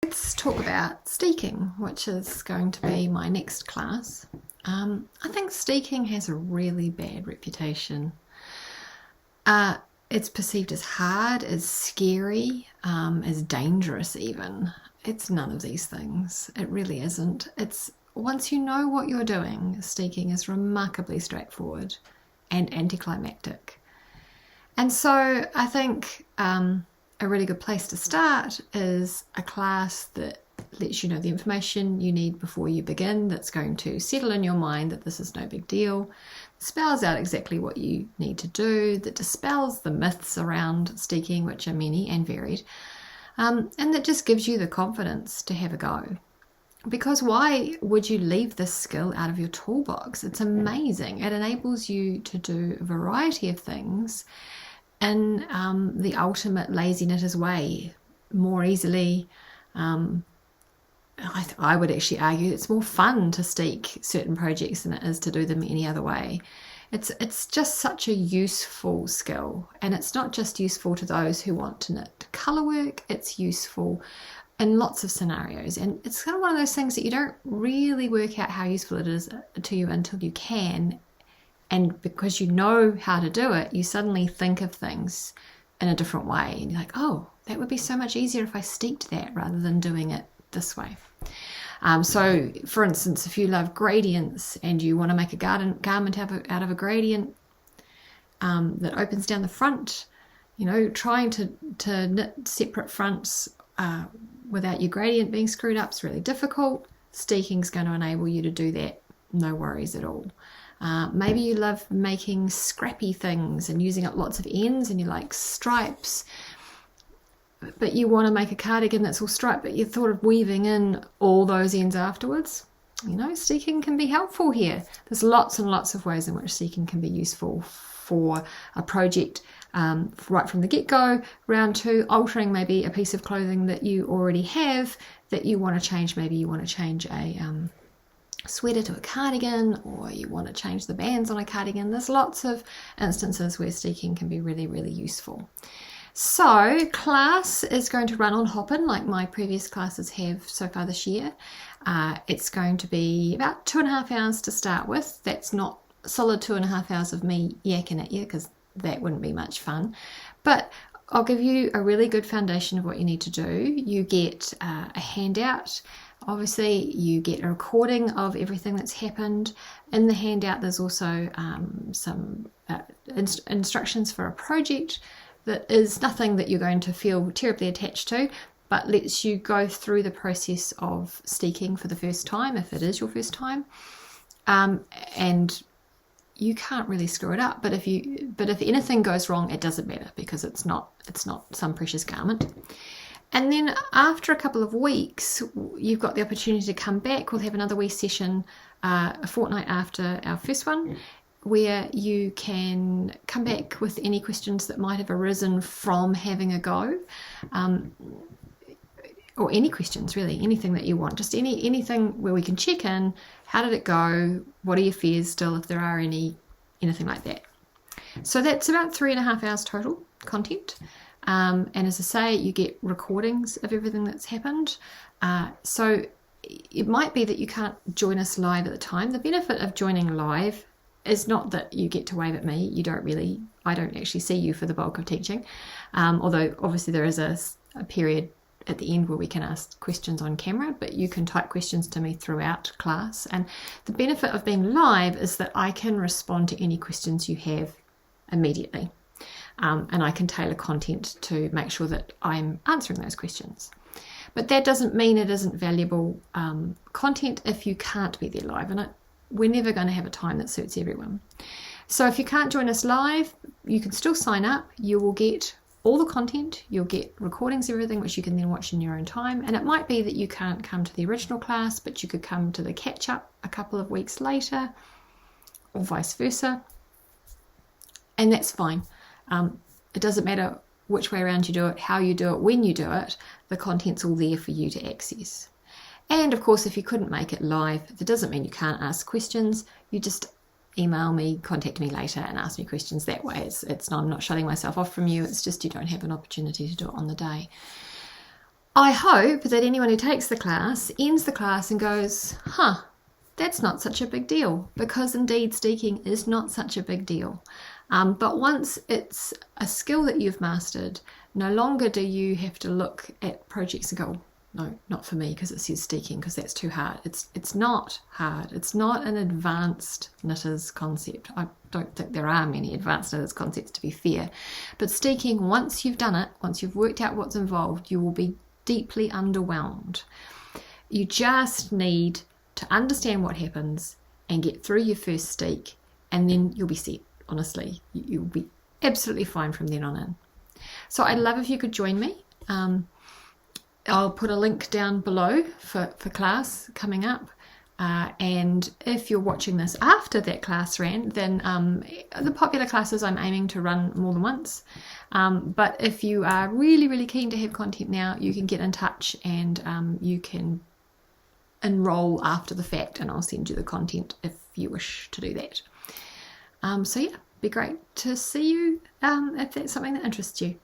Let's talk about steeking, which is going to be my next class. I think steeking has a really bad reputation. It's perceived as hard, as scary, as dangerous even. It's none of these things. It really isn't. It's once you know what you're doing, steeking is remarkably straightforward and anticlimactic. And so I think a really good place to start is a class that lets you know the information you need before you begin, that's going to settle in your mind that this is no big deal, spells out exactly what you need to do, that dispels the myths around steeking, which are many and varied, and that just gives you the confidence to have a go. Because why would you leave this skill out of your toolbox? It's amazing. It enables you to do a variety of things in the ultimate lazy knitter's way, more easily. I would actually argue it's more fun to steek certain projects than it is to do them any other way. It's just such a useful skill, and it's not just useful to those who want to knit colour work, it's useful in lots of scenarios, and it's kind of one of those things that you don't really work out how useful it is to you until you can, and because you know how to do it, you suddenly think of things in a different way, and you're like, oh, that would be so much easier if I steeked that rather than doing it this way. So for instance, if you love gradients and you want to make a garment out of a gradient that opens down the front, you know, trying to knit separate fronts without your gradient being screwed up is really difficult. Steeking is going to enable you to do that, no worries at all. Maybe you love making scrappy things and using up lots of ends, and you like stripes, but you want to make a cardigan that's all striped, but you thought of weaving in all those ends afterwards. You know, steeking can be helpful here. There's lots and lots of ways in which steeking can be useful for a project, right from the get-go, round to altering maybe a piece of clothing that you already have that you want to change. Maybe you want to change a sweater to a cardigan, or you want to change the bands on a cardigan. There's lots of instances where steeking can be really, really useful. So class is going to run on Hopin like my previous classes have so far this year. It's going to be about 2.5 hours to start with. That's not solid 2.5 hours of me yakking at you, because that wouldn't be much fun. But I'll give you a really good foundation of what you need to do. You get a handout. Obviously, you get a recording of everything that's happened. In the handout, there's also some instructions for a project that is nothing that you're going to feel terribly attached to, but lets you go through the process of steeking for the first time, if it is your first time. And you can't really screw it up, but if anything goes wrong, it doesn't matter, because it's not some precious garment. And then after a couple of weeks, you've got the opportunity to come back. We'll have another wee session a fortnight after our first one, where you can come back with any questions that might have arisen from having a go, or any questions really, anything that you want, just anything where we can check in. How did it go? What are your fears still, if there are anything like that? So that's about 3.5 hours total content. And as I say, you get recordings of everything that's happened. So it might be that you can't join us live at the time. The benefit of joining live is not that you get to wave at me. I don't actually see you for the bulk of teaching. Although obviously there is a period at the end where we can ask questions on camera, but you can type questions to me throughout class. And the benefit of being live is that I can respond to any questions you have immediately. And I can tailor content to make sure that I'm answering those questions. But that doesn't mean it isn't valuable content if you can't be there live, and we're never going to have a time that suits everyone. So if you can't join us live, you can still sign up. You will get all the content, you'll get recordings of everything, which you can then watch in your own time. And it might be that you can't come to the original class, but you could come to the catch-up a couple of weeks later, or vice versa. And that's fine. It doesn't matter which way around you do it, how you do it, when you do it, the content's all there for you to access. And of course, if you couldn't make it live, that doesn't mean you can't ask questions. You just email me, contact me later and ask me questions that way. It's not, I'm not shutting myself off from you. It's just you don't have an opportunity to do it on the day. I hope that anyone who takes the class ends the class and goes, huh, that's not such a big deal, because indeed steeking is not such a big deal. But once it's a skill that you've mastered, no longer do you have to look at projects and go, no, not for me because it says steeking, because that's too hard. It's not hard. It's not an advanced knitters concept. I don't think there are many advanced knitters concepts, to be fair. But steeking, once you've done it, once you've worked out what's involved, you will be deeply underwhelmed. You just need to understand what happens and get through your first steek, and then you'll be set. Honestly, you'll be absolutely fine from then on in. So I'd love if you could join me. I'll put a link down below for class coming up. And if you're watching this after that class ran, then the popular classes I'm aiming to run more than once. But if you are really, really keen to have content now, you can get in touch and you can enroll after the fact, and I'll send you the content if you wish to do that. So yeah, be great to see you if that's something that interests you.